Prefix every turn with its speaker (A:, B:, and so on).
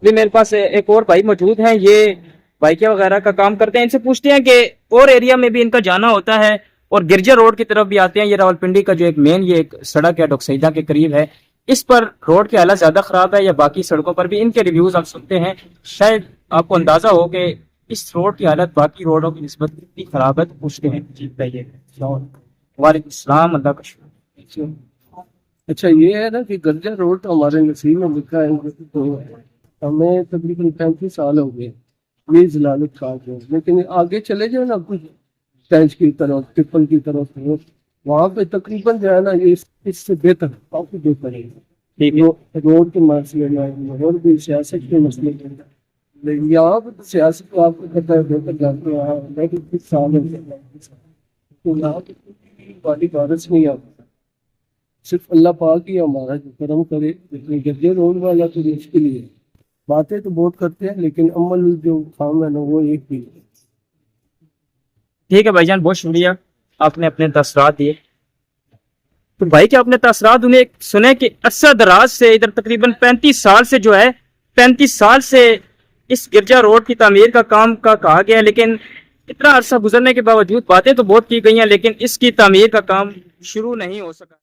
A: بھی میرے پاس ایک اور بھائی موجود ہیں، یہ بائکیں وغیرہ کا کام کرتے ہیں. ان سے پوچھتے ہیں کہ اور ایریا میں بھی ان کا جانا ہوتا ہے اور گرجا روڈ کی طرف بھی آتے ہیں. یہ راولپنڈی کا جو ایک مین یہ ایک سڑک ہے ڈوکسیدہ کے قریب ہے، اس پر روڈ کی حالت زیادہ خراب ہے یا باقی سڑکوں پر بھی؟ ان کے ریویوز آپ سنتے ہیں، شاید آپ کو اندازہ ہو کہ اس روڈ کی حالت باقی روڈوں کی نسبت کتنی خراب ہے. تو پوچھتے ہیں جی بتائیے. وعلیکم السلام، اللہ کا شکر.
B: اچھا یہ ہے نا کہ گرجا روڈ تو ہمارے نصیب میں لکھا ہے تو ہمیں تقریباً 35 سال ہو گئے یہ ضلالت کھا کے، لیکن آگے چلے جائیں نا کچھ ٹینچ کی طرف ٹپل کی طرف وہاں پہ تقریباً جو ہے نا یہ اس سے بہتر کافی بہتر ہے. روڈ کے مسئلے میں اور بھی سیاست کے مسئلے میں، لیکن یہاں پہ تو سیاست کو آپ کو پتہ ہے بہتر جانتے ہیں. لیکن کچھ سال ہو گئے تو یہاں پہ بڑی بارش نہیں آتی، صرف اللہ پاک ہی ہمارا جو کرم کرے. لیکن گرجے روڈ والا تو مشکل ہی ہے. باتیں تو بہت کرتے ہیں لیکن عمل جو کام ہے نا وہ ایک بھی ہے.
A: ٹھیک ہے بھائی جان، بہت شکریہ، آپ نے اپنے تاثرات دیے. تو بھائی کیا اپنے تاثرات انہیں سنے کہ عرصہ دراز سے ادھر تقریباً 35 سال سے جو ہے 35 سال سے اس گرجا روڈ کی تعمیر کا کام کا کہا گیا ہے، لیکن اتنا عرصہ گزرنے کے باوجود باتیں تو بہت کی گئی ہیں لیکن اس کی تعمیر کا کام شروع نہیں ہو سکا.